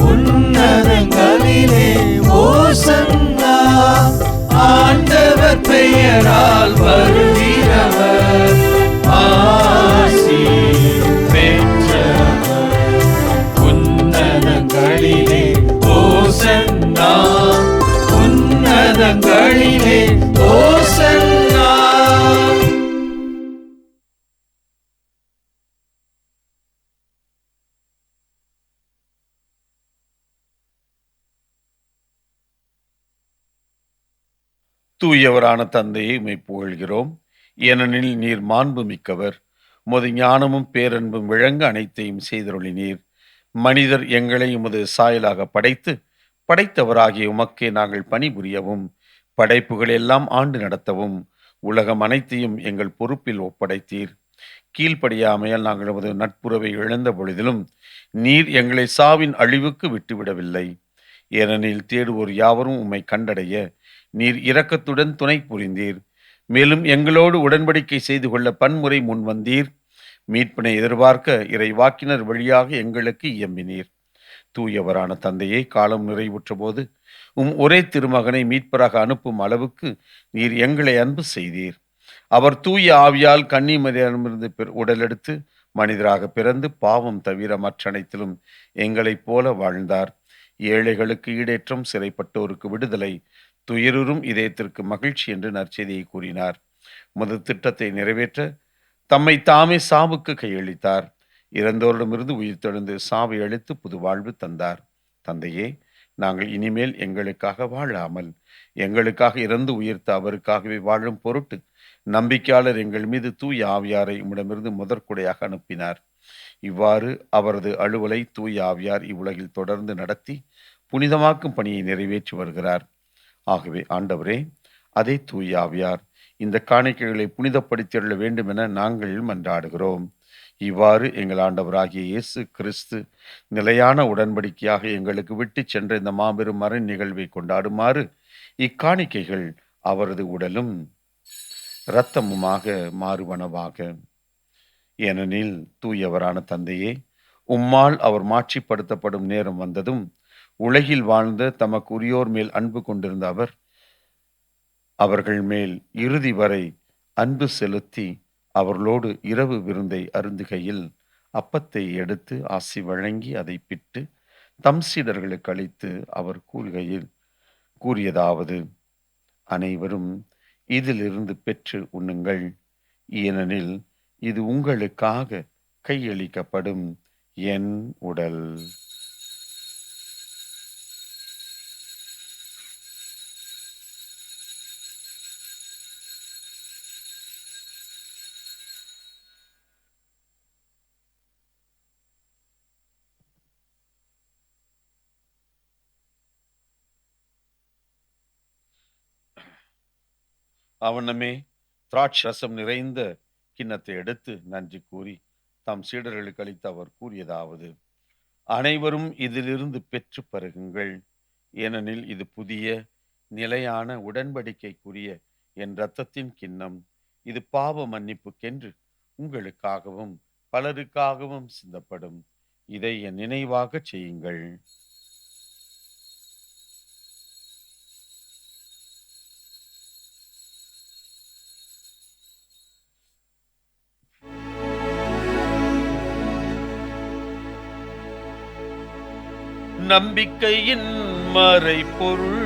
உன்னதங்களிலே ஓசன்னா. ஆண்டவர் பெயரால் வருகிறவர் ஆசி பெற்றவர். உன்னதங்களிலே ஓசன்னா, உன்னதங்களிலே ஓசன்னா. தூயவரான தந்தையை உம்மை புகழ்கிறோம். ஏனெனில் நீர் மாண்பு மிக்கவர். உமது ஞானமும் பேரன்பும் விளங்க அனைத்தையும் செய்தருளினீர். மனிதர் எங்களை உமது சாயலாக படைத்து படைத்தவராகிய உமக்கே நாங்கள் பணிபுரியவும் படைப்புகள் எல்லாம் ஆண்டு நடத்தவும் உலகம் அனைத்தையும் எங்கள் பொறுப்பில் ஒப்படைத்தீர். கீழ்ப்படியாமையால் நாங்கள் உமது நட்புறவை இழந்த பொழுதிலும் நீர் எங்களை சாவின் அழிவுக்கு விட்டுவிடவில்லை. ஏனெனில் தேடுவோர் யாவரும் உம்மை கண்டடைய நீர் இரக்கத்துடன் துணை புரிந்தீர். மேலும் எங்களோடு உடன்படிக்கை செய்து கொள்ள பன்முறை முன் வந்தீர். மீட்பினை எதிர்பார்க்க இறைவாக்கினர் வழியாக எங்களுக்கு இயம்பினீர். தூயவரான தந்தையை காலம் நிறைவுற்ற போது ஒரே திருமகனை மீட்பராக அனுப்பும் அளவுக்கு நீர் எங்களை அன்பு செய்தீர். அவர் தூய ஆவியால் கன்னிமரியிடமிருந்து உடலெடுத்து மனிதராக பிறந்து பாவம் தவிர மற்றனைத்திலும் எங்களைப் போல வாழ்ந்தார். ஏழைகளுக்கு ஈடேற்றம், சிறைப்பட்டோருக்கு விடுதலை, துயருறும் இதயத்திற்கு மகிழ்ச்சி என்று நற்செய்தியை கூறினார். உமது திட்டத்தை நிறைவேற்ற தம்மை தாமே சாவுக்கு கையளித்தார். இறந்தோரிடமிருந்து உயிர்த்தெழுந்து சாவை அளித்து புது வாழ்வு தந்தார். தந்தையே, நாங்கள் இனிமேல் எங்களுக்காக வாழாமல் எங்களுக்காக இறந்து உயிர்த்த அவருக்காகவே வாழும் பொருட்டு நம்பிக்கையாளர் எங்கள் மீது தூய ஆவியாரை உம்மிடமிருந்து முதற்குடையாக அனுப்பினார். இவ்வாறு அவரது அலுவலை தூய ஆவியார் இவ்வுலகில் தொடர்ந்து நடத்தி புனிதமாக்கும் பணியை நிறைவேற்றி வருகிறார். ஆகவே ஆண்டவரே, அதே தூய ஆவியார் இந்த காணிக்கைகளை புனிதப்படுத்தியுள்ள வேண்டும் என நாங்கள் மன்றாடுகிறோம். இவ்வாறு எங்கள் ஆண்டவராகிய இயேசு கிறிஸ்து நிலையான உடன்படிக்கையாக எங்களுக்கு விட்டு சென்ற இந்த மாபெரும் மறை நிகழ்வை கொண்டாடுமாறு இக்காணிக்கைகள் அவரது உடலும் இரத்தமுமாக மாறுவனவாக. ஏனெனில் தூயவரான தந்தையே, உம்மால் அவர் மாட்சிப்படுத்தப்படும் நேரம் வந்ததும் உலகில் வாழ்ந்த தமக்கு உரியோர் மேல் அன்பு கொண்டிருந்த அவர் அவர்கள் மேல் இறுதி வரை அன்பு செலுத்தி அவர்களோடு இரவு விருந்தை அருந்துகையில் அப்பத்தை எடுத்து ஆசி வழங்கி அதை பிட்டு தம் சீடர்களுக்கு அளித்து அவர் கூறியதாவது: அனைவரும் இதிலிருந்து பெற்று உண்ணுங்கள், ஏனெனில் இது உங்களுக்காக கையளிக்கப்படும் என் உடல். அவனமே திராட்சை ரசம் நிறைந்த கிண்ணத்தை எடுத்து நன்றி கூறி தம் சீடர்களுக்கு அளித்து அவர் கூறியதாவது: அனைவரும் இதிலிருந்து பெற்று பருகுங்கள், ஏனெனில் இது புதிய நிலையான உடன்படிக்கைக்குரிய என் இரத்தத்தின் கிண்ணம். இது பாவ மன்னிப்புக்கென்று உங்களுக்காகவும் பலருக்காகவும் சிந்தப்படும். இதை என் நினைவாக செய்யுங்கள். நம்பிக்கையின் மறைபொருள்.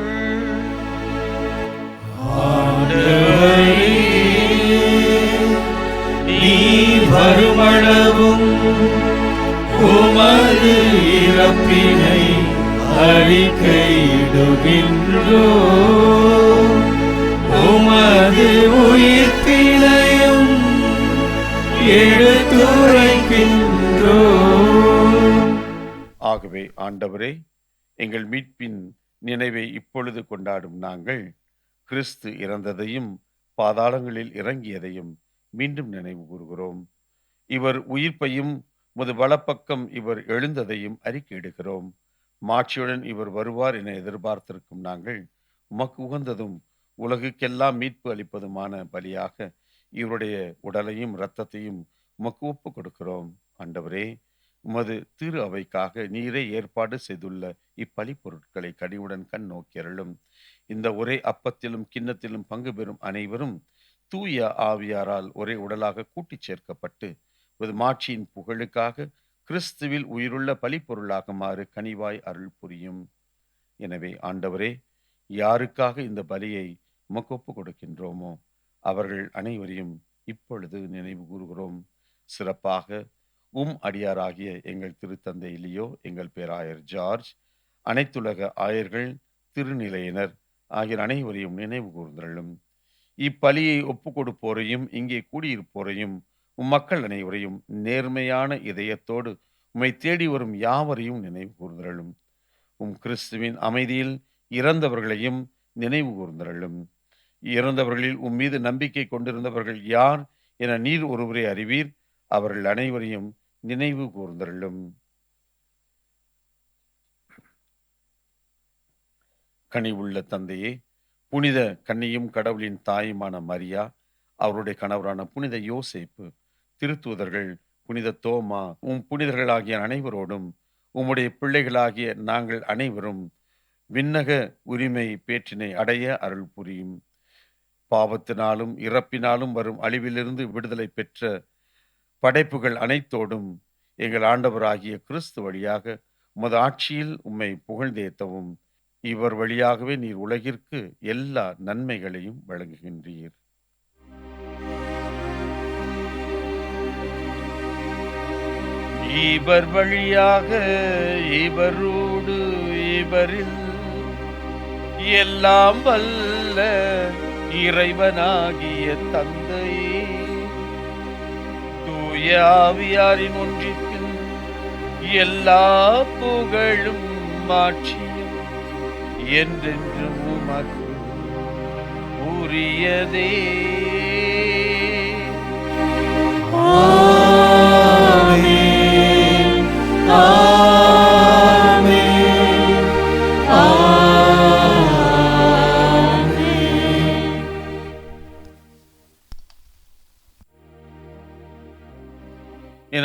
நீர் வருமளவும் உமது இறப்பினை அறிக்கையிடுகின்றோ, உமது உயிர்ப்பினையும் எடுத்துரைக்கின்றோ. ஆகவே ஆண்டவரே, எங்கள் மீட்பின் நினைவை இப்பொழுது கொண்டாடும் நாங்கள் கிறிஸ்து இறந்ததையும் பாதாளங்களில் இறங்கியதையும் மீண்டும் நினைவு கூறுகிறோம். இவர் உயிர்ப்பையும் முது வலப்பக்கம் இவர் எழுந்ததையும் அறிக்கையிடுகிறோம். மாட்சியுடன் இவர் வருவார் என எதிர்பார்த்திருக்கும் நாங்கள் உமக்கு உகந்ததும் உலகுக்கெல்லாம் மீட்பு அளிப்பதுமான பலியாக இவருடைய உடலையும் இரத்தத்தையும் உமக்கு ஒப்பு கொடுக்கிறோம். ஆண்டவரே, உமது திரு அவைக்காக நீரே ஏற்பாடு செய்துள்ள இப்பலி பொருட்களை கனிவுடன் கண் நோக்கியருளும். இந்த ஒரே அப்பத்திலும் கிண்ணத்திலும் பங்கு பெறும் அனைவரும் தூய ஆவியாரால் ஒரே உடலாக கூட்டிச் சேர்க்கப்பட்டு மாட்சியின் புகழுக்காக கிறிஸ்துவில் உயிருள்ள பலி பொருளாகுமாறு கனிவாய் அருள் புரியும். எனவே ஆண்டவரே, யாருக்காக இந்த பலியை உமக்கு ஒப்பு கொடுக்கின்றோமோ அவர்கள் அனைவரையும் இப்பொழுது நினைவு கூறுகிறோம். சிறப்பாக அடியாராகிய எங்கள் திருத்தந்தை லியோ, எங்கள் பேராயர் ஜார்ஜ், அனைத்துலக ஆயர்கள், திருநிலையினர் ஆகிய அனைவரையும் நினைவு கூர்ந்தருளும். இப்பலியை ஒப்பு கொடுப்போரையும் இங்கே கூடியிருப்போரையும் மக்கள் அனைவரையும் நேர்மையான இதயத்தோடு உம்மை தேடி வரும் யாவரையும் நினைவு கூர்ந்தருளும். கிறிஸ்துவின் அமைதியில் இறந்தவர்களையும் நினைவு கூர்ந்தருளும். இறந்தவர்களில் மீது நம்பிக்கை கொண்டிருந்தவர்கள் யார் என நீர் ஒருவரை அறிவீர். அவர்கள் அனைவரையும் நினைவு கூர்ந்தருளும். கனிவுள்ள தந்தையே, புனித கன்னியும் கடவுளின் தாயுமான மரியா, அவருடைய கணவரான புனித யோசேப்பு, திருத்தூதர்கள், புனித தோமா, புனிதர்களாகிய அனைவரோடும் உம்முடைய பிள்ளைகளாகிய நாங்கள் அனைவரும் விண்ணக உரிமை பேற்றினை அடைய அருள் புரியும். பாவத்தினாலும் இறப்பினாலும் வரும் அழிவிலிருந்து விடுதலை பெற்ற படைப்புகள் அனைத்தோடும் எங்கள் ஆண்டவராகிய கிறிஸ்து வழியாக உமது ஆட்சியில் உம்மை புகழ்ந்தேத்தவும் இவர் வழியாகவே நீர் உலகிற்கு எல்லா நன்மைகளையும் வழங்குகின்றீர். இவர் வழியாக இவரோடு இவரில் எல்லாம் வல்ல இறைவனாகிய தந்தை தூய ஆவியாரின் ஒன்றிப்பில் எல்லா புகழும் மாட்சியும் என்றென்றும் உமக்கு உரியதே.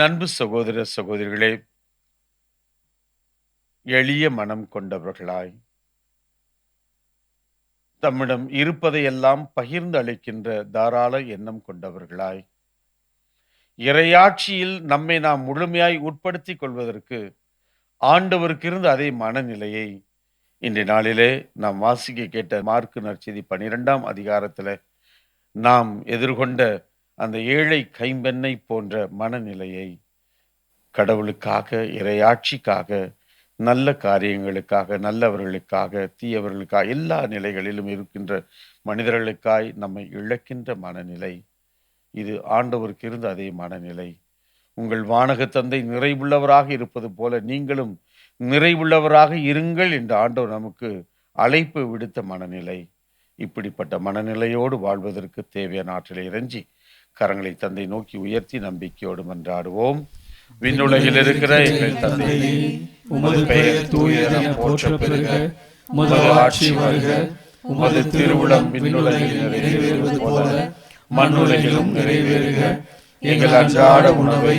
என் அன்பு சகோதர சகோதரிகளே, எளிய மனம் கொண்டவர்களாய், தம்மிடம் இருப்பதையெல்லாம் பகிர்ந்து அளிக்கின்ற தாராள எண்ணம் கொண்டவர்களாய், இறையாட்சியில் நம்மை நாம் முழுமையாய் உட்படுத்திக் கொள்வதற்கு ஆண்டவருக்கு இருந்த அதே மனநிலையை இன்றைய நாளிலே நாம் வாசிக்க கேட்ட மார்க்கு நற்செய்தி 12ஆம் அதிகாரத்தில் நாம் எதிர்கொண்ட அந்த ஏழை கைம்பெண்ணை போன்ற மனநிலையை கடவுளுக்காக, இறையாட்சிக்காக, நல்ல காரியங்களுக்காக, நல்லவர்களுக்காக, தீயவர்களுக்காக, எல்லா நிலைகளிலும் இருக்கின்ற மனிதர்களுக்காய் நம்மை இழக்கின்ற மனநிலை, இது ஆண்டவருக்கு இருந்த அதே மனநிலை. உங்கள் வானக தந்தை நிறைவுள்ளவராக இருப்பது போல நீங்களும் நிறைவுள்ளவராக இருங்கள் என்று ஆண்டவர் நமக்கு அழைப்பு விடுத்த மனநிலை. இப்படிப்பட்ட மனநிலையோடு வாழ்வதற்கு தேவையான ஆற்றலை இறைஞ்சி கரங்களை தந்தை நோக்கி உயர்த்தி நம்பிக்கையோடு மன்றாடுவோம். விண்ணுலகில் இருக்கிற எங்கள் தந்தையே, உமது பெயர் தூயதென போற்றப் பெறுக. உமது ஆட்சி வருக. உமது திருவுளம் விண்ணுலகில் நிறைவேறுவது போல மண்ணுலகிலும் நிறைவேறுக. எங்கள் அன்றாட உணவை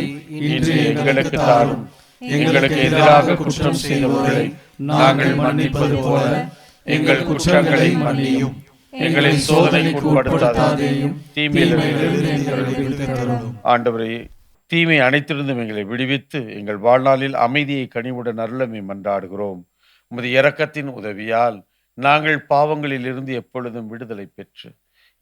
இன்று எங்களுக்கு தாரும். எங்களுக்கு எதிராக குற்றம் செய்தவர்களை நாங்கள் மன்னிப்பது போல எங்கள் குற்றங்களை மன்னியும். எங்களை சோதனைக்கு உட்படுத்தாதேயும், தீமையிலிருந்து எங்களை விடுவித்தருளும். ஆண்டவரே, தீமை அனைத்திலிருந்தும் எங்களை விடுவித்து எங்கள் வாழ்நாளில் அமைதியை கனிவுடன் அருளமை மன்றாடுகிறோம். உமது இரக்கத்தின் உதவியால் நாங்கள் பாவங்களில் இருந்து எப்பொழுதும் விடுதலை பெற்று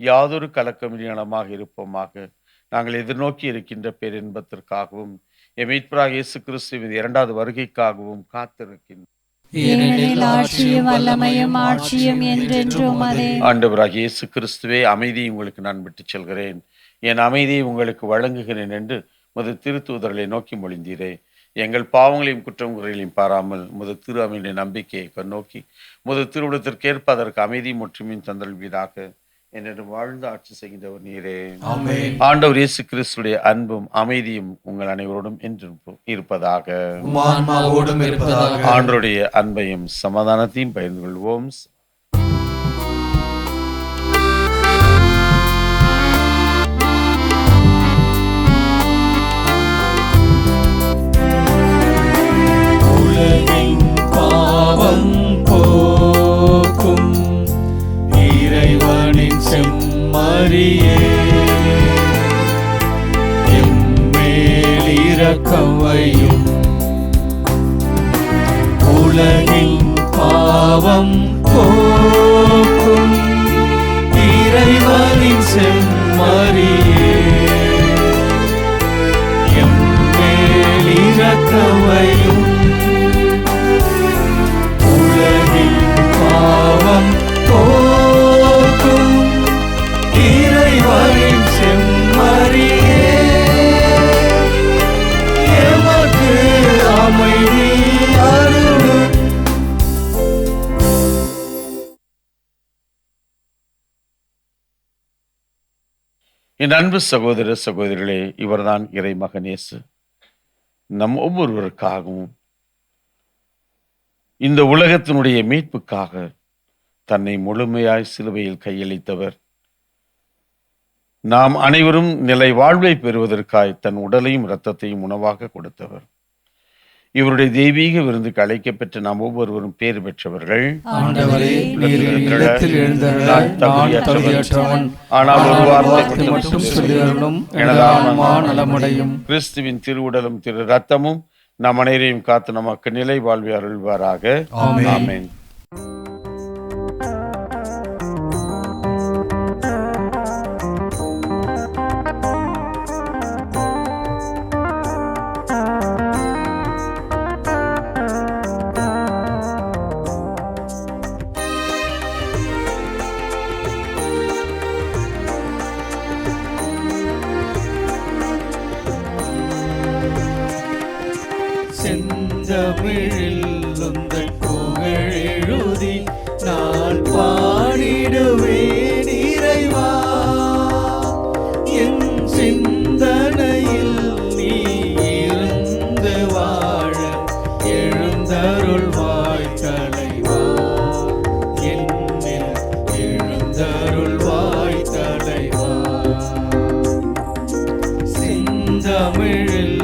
யாதொரு கலக்கமில்லாம இருப்போமாக. நாங்கள் எதிர்நோக்கி இருக்கின்ற பேரின்பத்திற்காகவும் மீட்பராகிய இயேசு கிறிஸ்துவின் 2வது வருகைக்காகவும் காத்திருக்கின்றோம். ஆண்டவராகிய இயேசு கிறிஸ்துவே, அமைதியை உங்களுக்கு நான் விட்டுச் செல்கிறேன், என் அமைதியை உங்களுக்கு வழங்குகிறேன் என்று முது திருத்தூதர்களை நோக்கி மொழிந்தீரே. எங்கள் பாவங்களையும் குற்றம் குறைகளையும் பாராமல் முது திரு அமைதியை நம்பிக்கையை கண்ணோக்கி முது திருவுளத்திற்கேற்ப அதற்கு அமைதியும் ஒற்றுமையும் தந்தல்வீராக. என்று வாழ்ந்து ஆட்சி செய்கின்றவர் நீரே. ஆண்டவர் இயேசு கிறிஸ்துடைய அன்பும் அமைதியும் உங்கள் அனைவரோடும் என்று இருப்பதாக. ஆண்டவருடைய அன்பையும் சமாதானத்தையும் பகிர்ந்து கொள்வோம். உலகின் பாவம் போக்கும் இறைவனின் செம்மறியே, எம்மேல் இரக்கம் வையும். உலகின் பாவம் போக்கும் இறைவனின் செம்மறியே, எம்மேல் இரக்கம் வையும். உலகின் பாவம் போக்கும் இறைவனின் செம்மறியே, எமக்கு அமைதி அருளும். என் அன்பு சகோதர சகோதரிகளே, இவர்தான் இறை மகன் இயேசு. நம் ஒவ்வொருவருக்காகவும் இந்த உலகத்தினுடைய மீட்புக்காக தன்னை முழுமையாய் சிலுவையில் கையளித்தவர். நாம் அனைவரும் நிலை வாழ்வை பெறுவதற்காய் தன் உடலையும் இரத்தத்தையும் உணவாக கொடுத்தவர். இவருடைய தெய்வீக விருந்துக்கு அழைக்கப்பெற்ற நாம் ஒவ்வொருவரும் பேர் பெற்றவர்கள். ஆனால் ஒரு வார்த்தை மட்டும் சொல்லியருளும், எனது ஆன்மா நலமடையும். கிறிஸ்துவின் திருவுடலும் திரு ரத்தமும் நம் அனைவரையும் காத்து நமக்கு நிலை வாழ்வை அருள்வாராக. ஆமென். செந்தமிழில் உந்தன் புகழெழுதி நான் பாடிடுவேன் இறைவா. என் சிந்தனையில் நீ இருந்து வாழ எழுந்தருள்வாய் தலைவா. என்னில் எழுந்தருள்வாய் தலைவா. செந்தமிழில்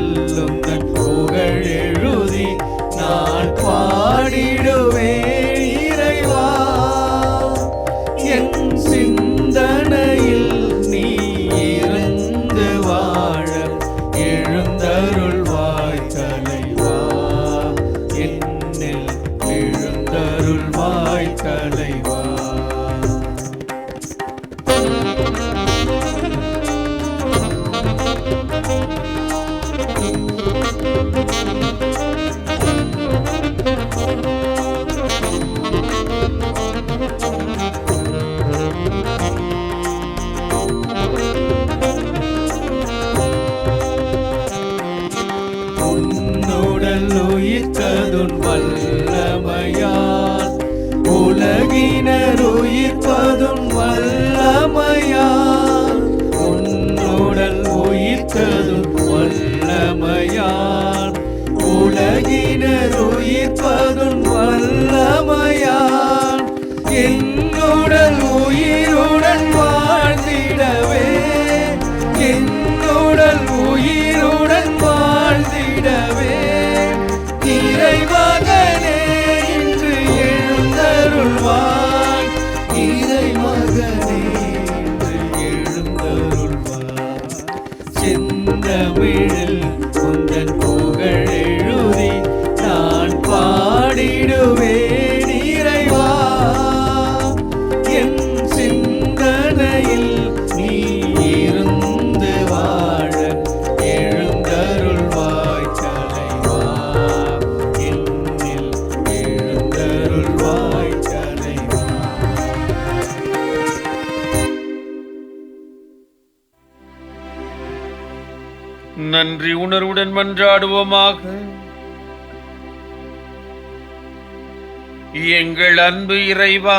நன்றி உணர்வுடன் மன்றாடுவோமாக. எங்கள் அன்பு இறைவா,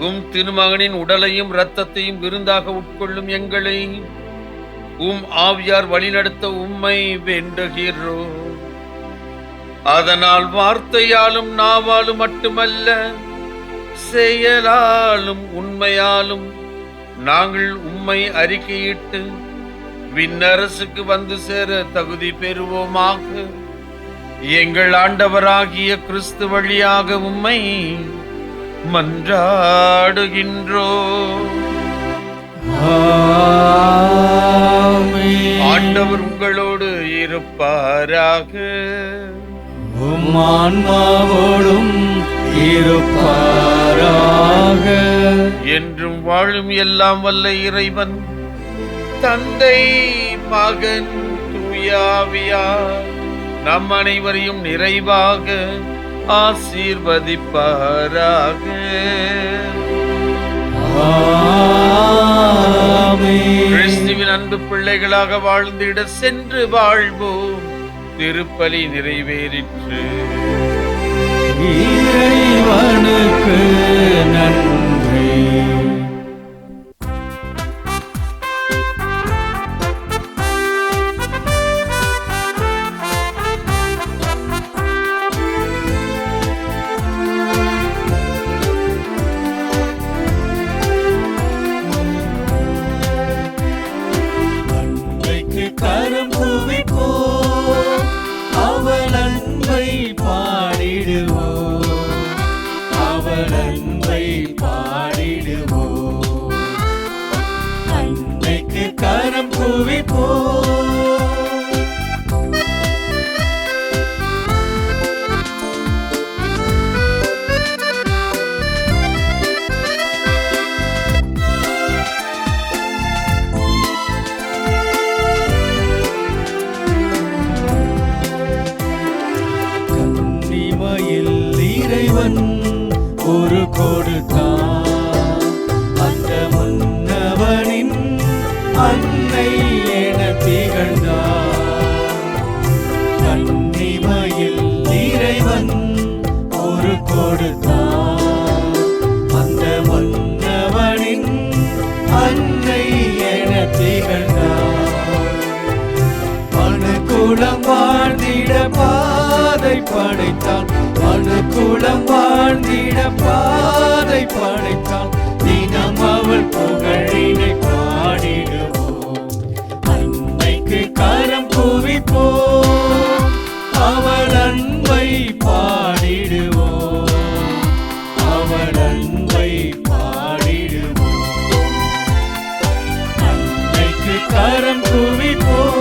உம் திருமகனின் உடலையும் இரத்தத்தையும் விருந்தாக உட்கொள்ளும் எங்களை உம் ஆவியார் வழிநடத்த உம்மை வேண்டுகிறோம். அதனால் வார்த்தையாலும் நாவாலும் மட்டுமல்ல, செயலாலும் உண்மையாலும் நாங்கள் உம்மை அறிக்கையிட்டு விண்ணரசுக்கு வந்து சேர தகுதி பெறுவோமாக. எங்கள் ஆண்டவராகிய கிறிஸ்து வழியாக உம்மை மன்றாடுகின்றோம். ஆண்டவர் உங்களோடு இருப்பாராக. உம் ஆன்மாவோடும் இருப்பாராக. என்றும் வாழும் எல்லாம் வல்ல இறைவன் தந்தை, மகன், தூய ஆவியார் நம் அனைவரையும் நிறைவாக ஆசீர்வதிப்பாராக. கிறிஸ்துவின் அன்பு பிள்ளைகளாக வாழ்ந்திட சென்று வாழ்வோம். திருப்பலி நிறைவேறிற்று. இறைவனுக்கு நன்றி. கரம் குவிப்போம், அவள் அன்பை பாடிடுவோம், அவள் அன்பை பாடிடுவோம். அன்னைக்கு கரம் குவிப்போம். இறைவன் ஒரு கொடுத்தான், அந்த முன்னவனின் அன்னை என திகழ்ந்தார். கன்னிமையில் இறைவன் ஒரு கொடுத்தான், அந்த முன்னவனின் அன்னை என திகழ்ந்தார். மனுக்குலம் வாழ்ந்திட பாதை படைத்தான், மனுக்குலம் வாழ்ந்திட பாதை படைத்தான். தினம் அவள் புகழினை பாடிடுவோம், அன்னைக்கு கரம் குவிப்போம், அவள் அன்பை பாடிடுவோம், அவள் அன்பை பாடிடுவோம், அன்னைக்கு கரம் குவிப்போம்.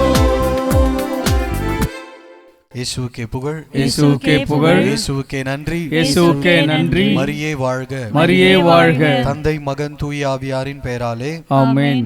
இயேசுவுக்கே புகழ், இயேசுவுக்கே புகழ், இயேசுவுக்கே நன்றி, இயேசுவுக்கே நன்றி. மரியே வாழ்க, மரியே வாழ்க. தந்தை, மகன், தூய ஆவியாரின் பெயராலே ஆமென்.